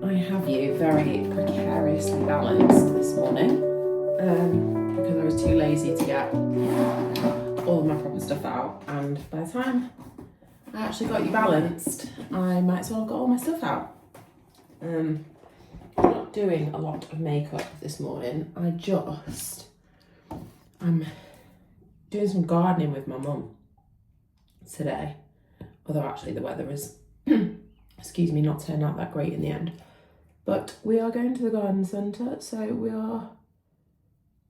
I have you very precariously balanced this morning because I was too lazy to get all of my proper stuff out, and by the time I actually got you balanced, I might as well have got all my stuff out. I'm not doing a lot of makeup this morning. I'm doing some gardening with my mum today, although actually the weather is excuse me, not turned out that great in the end. But we are going to the garden centre, so we are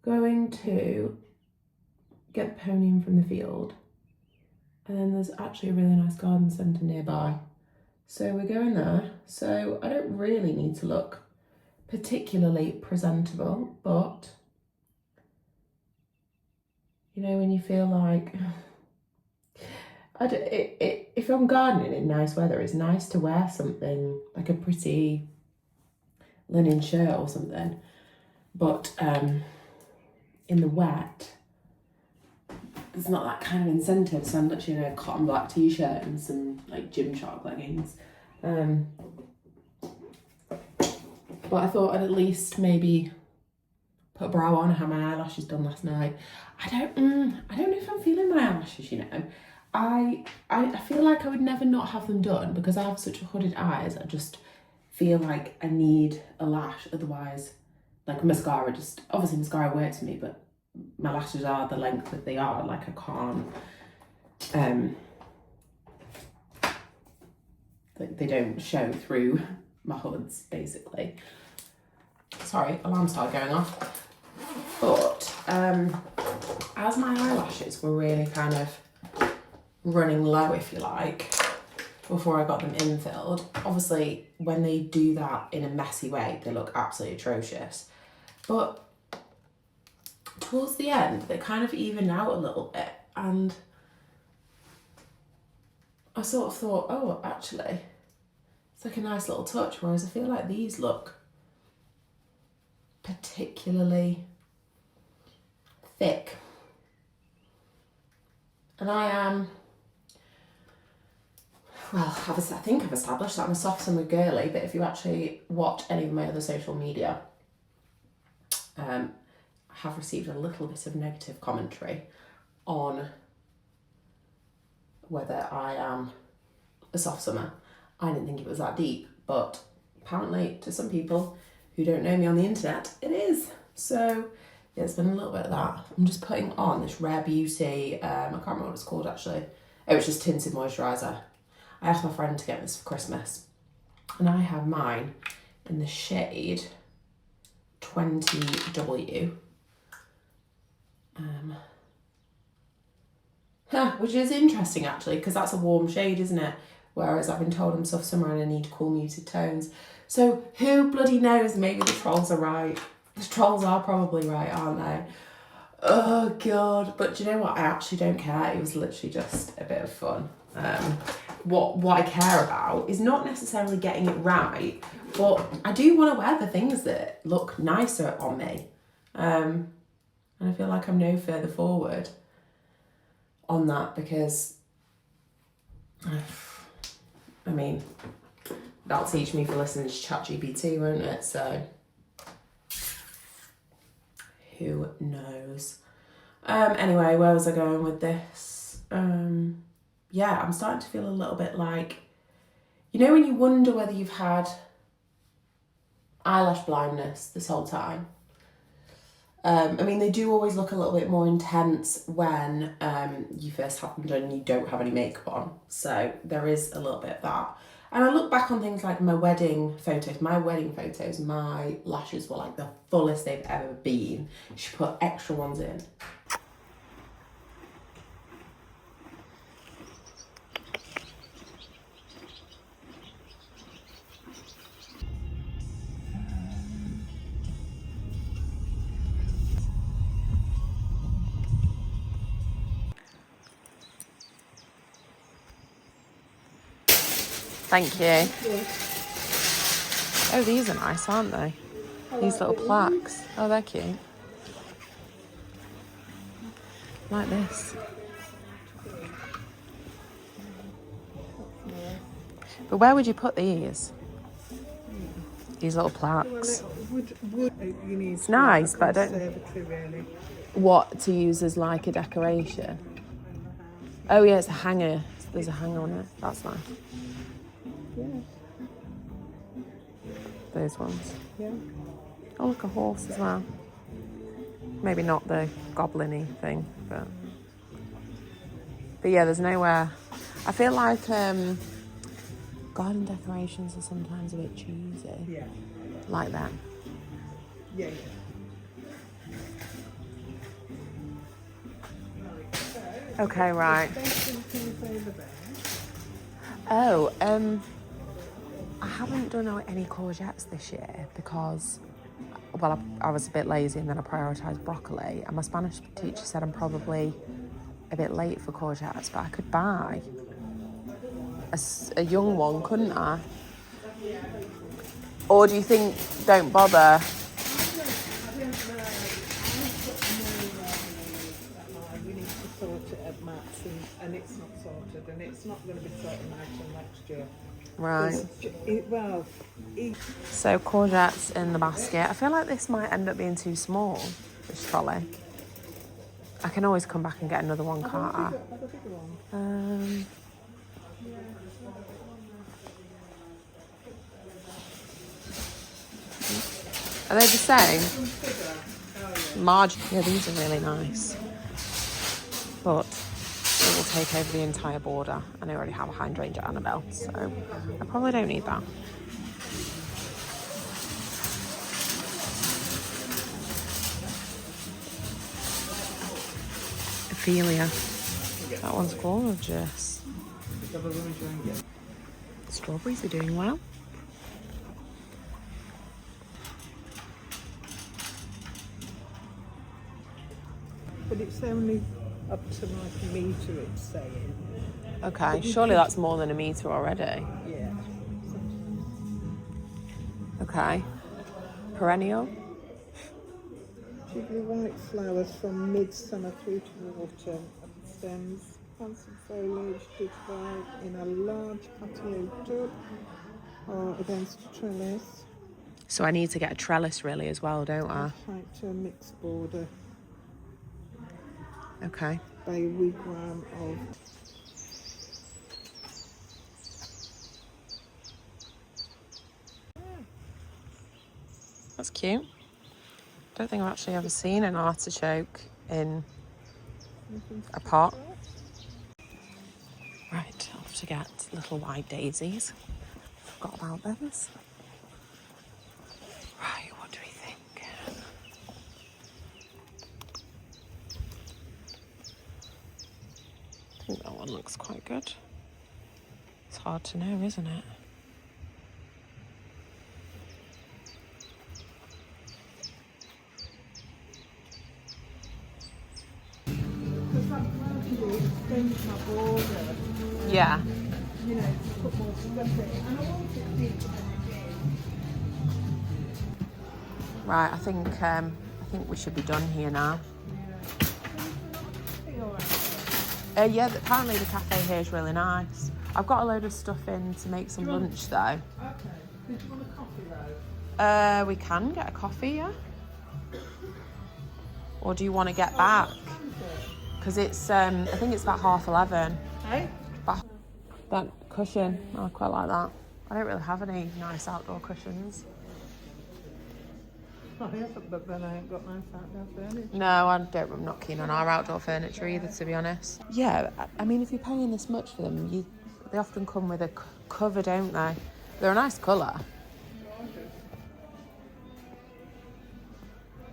going to get the pony in from the field. And then there's actually a really nice garden centre nearby. So we're going there. So I don't really need to look particularly presentable, but you know, when you feel like, if I'm gardening in nice weather, it's nice to wear something like a pretty linen shirt or something. But in the wet, there's not that kind of incentive, so I'm literally in a cotton black t-shirt and some like Gymshark leggings. But I thought I'd at least maybe put a brow on. I had my eyelashes done last night. I don't know if I'm feeling my eyelashes, you know. I feel like I would never not have them done because I have such hooded eyes. I just feel like I need a lash, otherwise, like mascara obviously mascara works for me, but my lashes are the length that they are, like I can't, like they don't show through my hoods, basically. Sorry, alarm started going off. But as my eyelashes were really kind of running low, if you like, before I got them infilled, obviously when they do that in a messy way, they look absolutely atrocious. But towards the end, they kind of evened out a little bit, and I sort of thought, oh, actually, it's like a nice little touch, whereas I feel like these look particularly thick. And I am, well, I think I've established that I'm a soft summer girly, but if you actually watch any of my other social media, I have received a little bit of negative commentary on whether I am a soft summer. I didn't think it was that deep, but apparently to some people who don't know me on the internet, it is. So yeah, it's been a little bit of that. I'm just putting on this Rare Beauty, I can't remember what it's called actually. Oh, it's just tinted moisturiser. I asked my friend to get this for Christmas, and I have mine in the shade 20W. Which is interesting actually, because that's a warm shade, isn't it? Whereas I've been told I'm soft summer and I need cool muted tones. So who bloody knows, maybe the trolls are right. The trolls are probably right, aren't they? Oh God. But do you know what? I actually don't care. It was literally just a bit of fun. What I care about is not necessarily getting it right, but I do want to wear the things that look nicer on me. And I feel like I'm no further forward on that because, I mean, that'll teach me for listening to ChatGPT, won't it? So, who knows? Anyway, where was I going with this? Yeah, I'm starting to feel a little bit like, you know, when you wonder whether you've had eyelash blindness this whole time. I mean, they do always look a little bit more intense when you first have them done and you don't have any makeup on. So there is a little bit of that. And I look back on things like my wedding photos. My lashes were like the fullest they've ever been. You should put extra ones in. Thank you. Yeah. Oh, these are nice, aren't they? These little plaques. Oh, they're cute. Like this. But where would you put these? These little plaques. You need It's nice, but I don't... conservatory, really. What, to use as like a decoration? Oh yeah, it's a hanger. There's a hanger on it. That's nice. Yeah. Those ones. Yeah. Oh, look, a horse as well. Maybe not the goblin-y thing, but yeah, there's nowhere. I feel like garden decorations are sometimes a bit cheesy. Yeah. Like that. Yeah. Okay, right. Oh, I haven't done any courgettes this year because, well, I was a bit lazy and then I prioritised broccoli. And my Spanish teacher said I'm probably a bit late for courgettes, but I could buy a young one, couldn't I? Or do you think don't bother? We need to sort it at Matt's, and it's not sorted, and it's not going to be sorted until next year. Right. Well, So courgettes in the basket. I feel like this might end up being too small, this trolley. I can always come back and get another one, can't I? Are they the same? Yeah, these are really nice. But it will take over the entire border, and I already have a hydrangea Annabelle, so I probably don't need that. Ophelia. That one's gorgeous. Strawberries are doing well. but it's only up to like a metre, it's saying. Okay, surely that's more than a metre already. Yeah. Okay. Perennial? Jiggly white flowers from midsummer through to autumn. Stems, plants and foliage did well in a large patio tub or against a trellis. So I need to get a trellis really as well, don't I? Height to a mixed border Okay. by a wigwam of. That's cute. Don't think I've actually ever seen an artichoke in a pot. Right, I'll have to get little white daisies. Forgot about those. Right, what do we think? I think that one looks quite good. It's hard to know, isn't it? Yeah. You know, to put more stuff in. And I want it deep. Right, I think we should be done here now. Yeah, apparently the cafe here is really nice. I've got a load of stuff in to make some lunch though. Okay. Did you want a coffee though? We can get a coffee, yeah? Or do you want to get back? Because it's, I think it's about 11:30. Hey? That cushion, I quite like that. I don't really have any nice outdoor cushions. Oh, yes, but then I ain't got nice outdoor furniture. No, I'm not keen on our outdoor furniture either, to be honest. Yeah, I mean, if you're paying this much for them, they often come with a cover, don't they? They're a nice colour.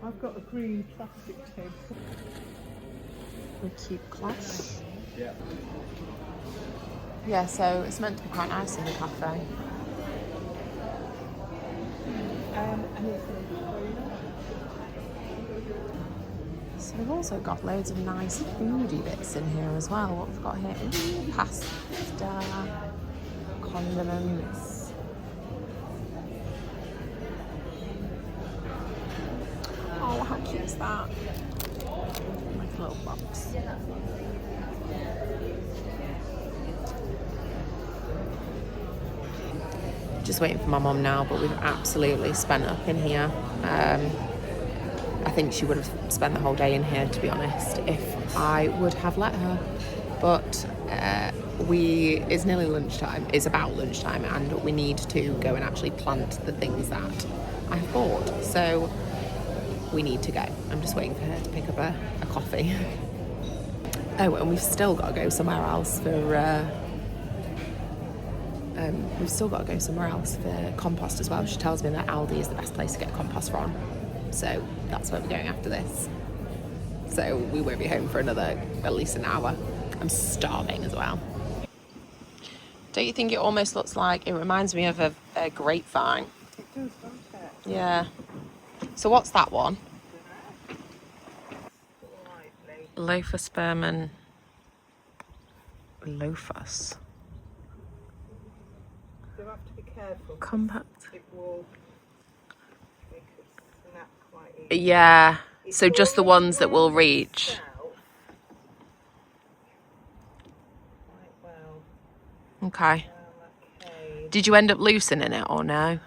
I've got a green plastic table. A cute class. Yeah. Yeah, so it's meant to be quite nice in the cafe. So we've also got loads of nice foodie bits in here as well. What we've got here, ooh, pasta, condiments. Oh, how cute is that? Like a little box. Just waiting for my mum now, but we've absolutely spent up in here. I think she would have spent the whole day in here, to be honest, if I would have let her. But it's nearly lunchtime. It's about lunchtime, and we need to go and actually plant the things that I've bought. So we need to go. I'm just waiting for her to pick up a coffee. Oh, and we've still got to go somewhere else for. We've still got to go somewhere else for compost as well. She tells me that Aldi is the best place to get compost from. So that's where we're going after this. So we won't be home for another at least an hour. I'm starving as well. Don't you think it almost looks like, it reminds me of a grapevine? It does, doesn't it? Yeah. So what's that one? Slightly. Lophospermum lophus. You have to be careful. Compact. It will make it snap quite easily. Yeah. So just the ones that will reach. Quite well. Okay. Okay. Did you end up loosening it or no?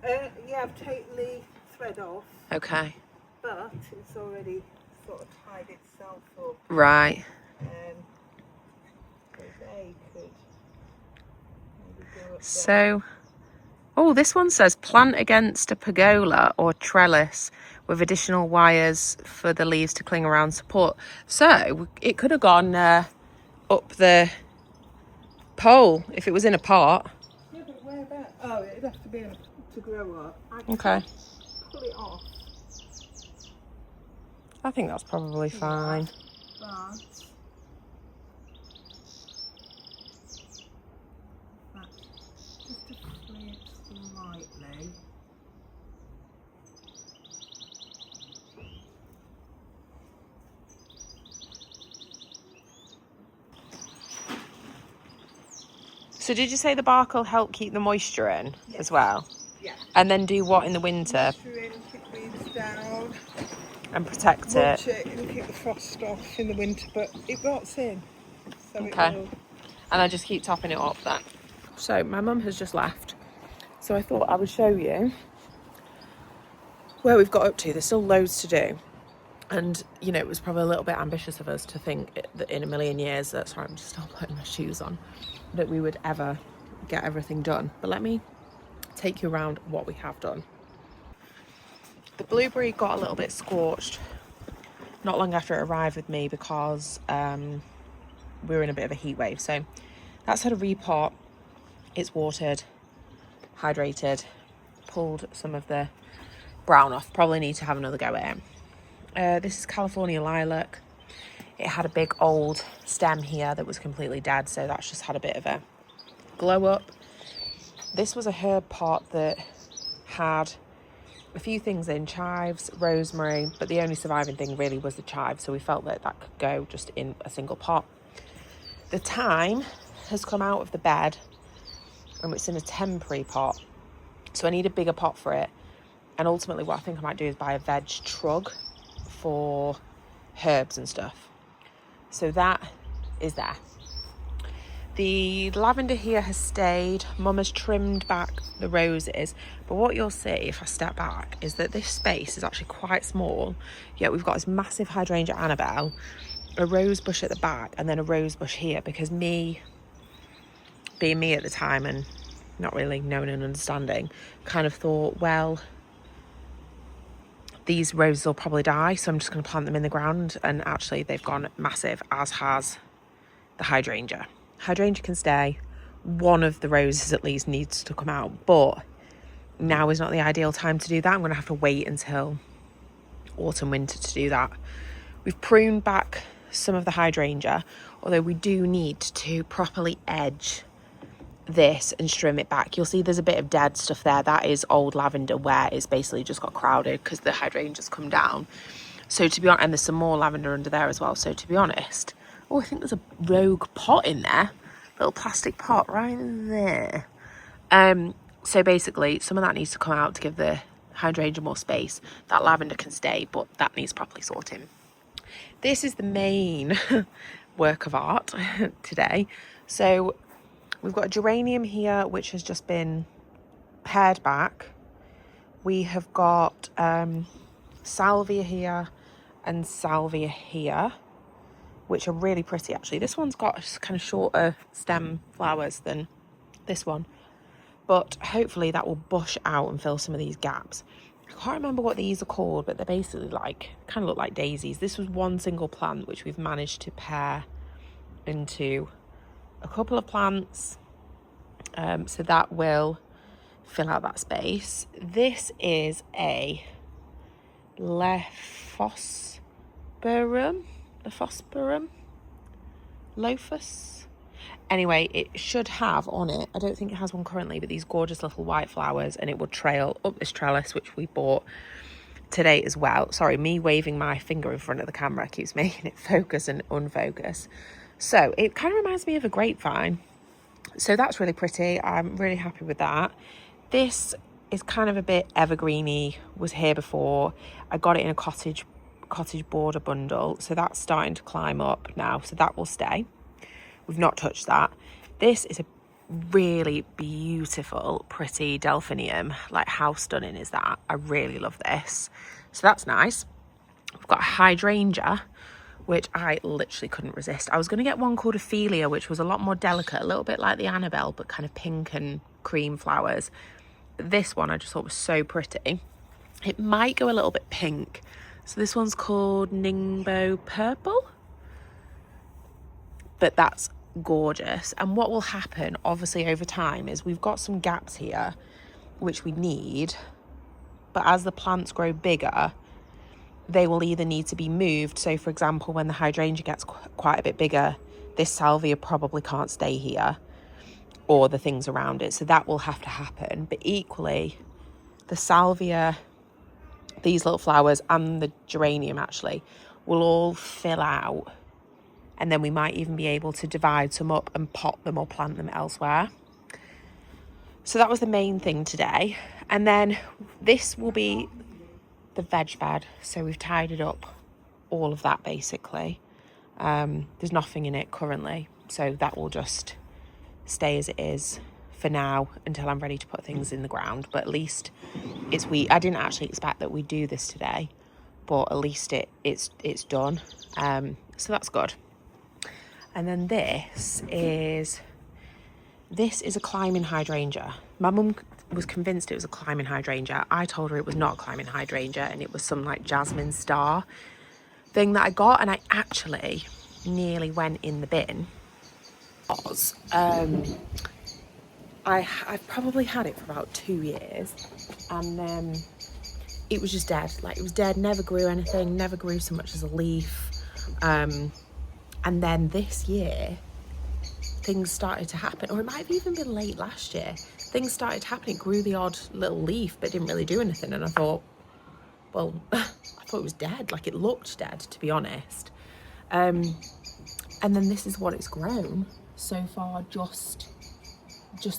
Yeah, I've taken the thread off, Okay. but it's already sort of tied itself up. Right. So they could maybe go up So, oh, this one says plant against a pergola or trellis with additional wires for the leaves to cling around support. So it could have gone up the pole if it was in a pot. there. Yeah, but where about? Oh, it'd have to be to grow up. I can Okay. pull it off, I think that's probably fine. but just to flip slightly. So did you say the bark will help keep the moisture in as well? Yeah. And then do what in the winter Moisture in, keep weeds down, and protect mulch it? it and keep the frost off in the winter, but it rots in. So Okay. it will. And I just keep topping it up then. So my mum has just left. So I thought I would show you where we've got up to. There's still loads to do. And, you know, it was probably a little bit ambitious of us to think that in a million years, sorry, I'm just still putting my shoes on, that we would ever get everything done. But let me take you around what we have done. The blueberry got a little bit scorched not long after it arrived with me because we were in a bit of a heat wave. So that's had a repot. It's watered, hydrated, pulled some of the brown off. Probably need to have another go at it. This is California lilac. It had a big old stem here that was completely dead, so that's just had a bit of a glow up. This was a herb pot that had a few things in, chives, rosemary, but the only surviving thing really was the chives, so we felt that that could go just in a single pot. The thyme has come out of the bed and it's in a temporary pot, so I need a bigger pot for it. And ultimately what I think I might do is buy a veg trug for herbs and stuff. So that is there. The lavender here has stayed. Mum has trimmed back the roses, but what you'll see if I step back is that this space is actually quite small, yet we've got this massive hydrangea Annabelle, a rose bush at the back, and then a rose bush here, because me, being me at the time and not really knowing and understanding, kind of thought, well, these roses will probably die, so I'm just going to plant them in the ground. And actually they've gone massive, as has the hydrangea. Hydrangea can stay. One of the roses at least needs to come out, but now is not the ideal time to do that. I'm going to have to wait until autumn, winter to do that. We've pruned back some of the hydrangea, although we do need to properly edge this and trim it back. You'll see there's a bit of dead stuff there. That is old lavender where it's basically just got crowded because the hydrangeas come down. So to be honest, and there's some more lavender under there as well. So to be honest, oh, I think there's a rogue pot in there, little plastic pot right there. So basically some of that needs to come out to give the hydrangea more space. That lavender can stay, but that needs properly sorting. This is the main work of art today. So we've got a geranium here, which has just been pared back. We have got salvia here and salvia here, which are really pretty actually. This one's got kind of shorter stem flowers than this one, but hopefully that will bush out and fill some of these gaps. I can't remember what these are called, but they're basically like, kind of look like daisies. This was one single plant which we've managed to pair into a couple of plants, so that will fill out that space. This is a Lephosperum, Lophus. Anyway, it should have on it, I don't think it has one currently, but these gorgeous little white flowers, and it will trail up this trellis, which we bought today as well. Sorry, me waving my finger in front of the camera keeps making it focus and unfocus. So it kind of reminds me of a grapevine. So that's really pretty. I'm really happy with that. This is kind of a bit evergreeny, was here before. I got it in a cottage border bundle, so that's starting to climb up now, so that will stay. We've not touched that. This is a really beautiful, pretty delphinium. Like, how stunning is that? I really love this. So that's nice. We've got a hydrangea, which I literally couldn't resist. I was going to get one called Ophelia, which was a lot more delicate, a little bit like the Annabelle, but kind of pink and cream flowers. This one I just thought was so pretty. It might go a little bit pink. So this one's called Ningbo Purple. But that's gorgeous. And what will happen, obviously, over time is we've got some gaps here, which we need. But as the plants grow bigger, they will either need to be moved. So, for example, when the hydrangea gets quite a bit bigger, this salvia probably can't stay here, or the things around it. So that will have to happen. But equally, the salvia, these little flowers, and the geranium actually will all fill out. And then we might even be able to divide some up and pot them or plant them elsewhere. So that was the main thing today. And then this will be the veg bed. So we've tidied up all of that basically. There's nothing in it currently. So that will just stay as it is for now until I'm ready to put things in the ground. But at least it's I didn't actually expect that we'd do this today, but at least it's done. So that's good. And then this is a climbing hydrangea. My mum was convinced it was a climbing hydrangea. I told her it was not a climbing hydrangea, and it was some like jasmine star thing that I got, and I actually nearly went in the bin. I've probably had it for about 2 years, and then it was just dead. Like, it was dead, never grew anything, never grew so much as a leaf. And then this year, things started to happen, or it might have even been late last year. Things started to happen. It grew the odd little leaf, but didn't really do anything. And I thought, well, I thought it was dead. Like, it looked dead, to be honest. And then this is what it's grown so far, just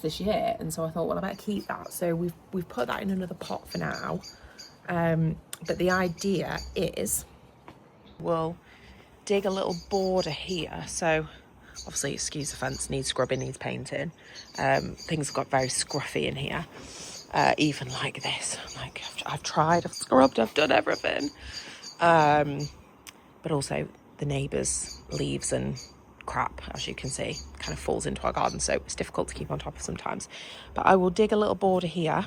this year. And so I thought, well, I better keep that. So we've put that in another pot for now. But the idea is we'll dig a little border here. So obviously, excuse the fence, needs scrubbing, needs painting. Things have got very scruffy in here. Even like this, like I've tried, I've scrubbed, I've done everything. But also the neighbours' leaves and crap, as you can see, kind of falls into our garden, so it's difficult to keep on top of sometimes. But I will dig a little border here,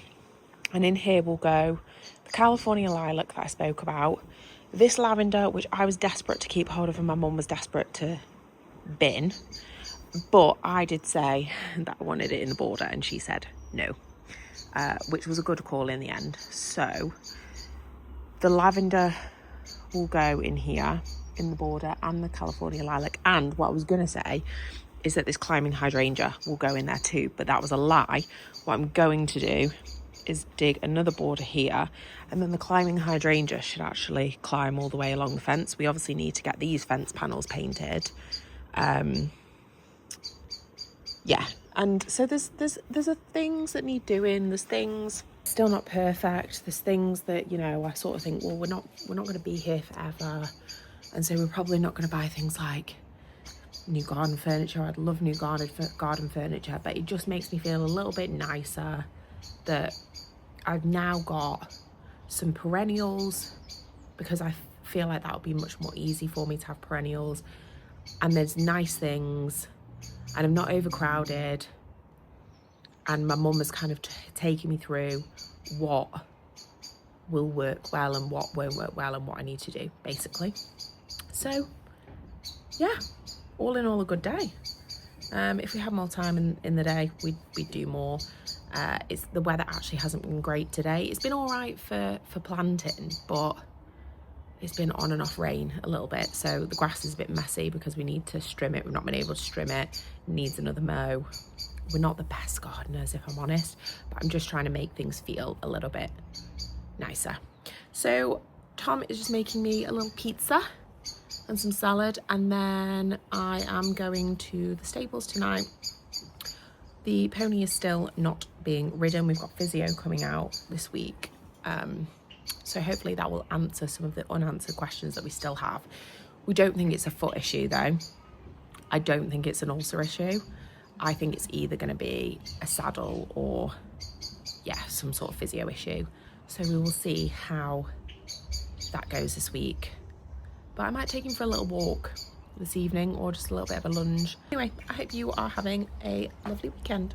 and in here will go the California lilac that I spoke about, this lavender, which I was desperate to keep hold of and my mum was desperate to bin, but I did say that I wanted it in the border and she said no, which was a good call in the end. So the lavender will go in here in the border, and the California lilac, and what I was going to say is that this climbing hydrangea will go in there too, but that was a lie. What I'm going to do is dig another border here, and then the climbing hydrangea should actually climb all the way along the fence. We obviously need to get these fence panels painted. Yeah, and so there's things that need doing. There's things still not perfect. There's things that, you know, I sort of think, well, we're not going to be here forever, and so we're probably not going to buy things like new garden furniture. I'd love new garden furniture, but it just makes me feel a little bit nicer that I've now got some perennials, because I feel like that would be much more easy for me to have perennials, and there's nice things, and I'm not overcrowded, and my mum has kind of taken me through what will work well and what won't work well and what I need to do, basically. So yeah, all in all, a good day. If we had more time in the day, we'd do more. It's the weather actually hasn't been great today. It's been all right for planting, but it's been on and off rain a little bit, so the grass is a bit messy because we need to trim it. We've not been able to trim it. It needs another mow. We're not the best gardeners, if I'm honest, but I'm just trying to make things feel a little bit nicer. So Tom is just making me a little pizza and some salad, and then I am going to the stables tonight. The pony is still not being ridden. We've got physio coming out this week, so hopefully that will answer some of the unanswered questions that we still have. We don't think it's a foot issue though. I don't think it's an ulcer issue. I think it's either going to be a saddle or, yeah, some sort of physio issue. So we will see how that goes this week. But I might take him for a little walk this evening, or just a little bit of a lunge. Anyway, I hope you are having a lovely weekend.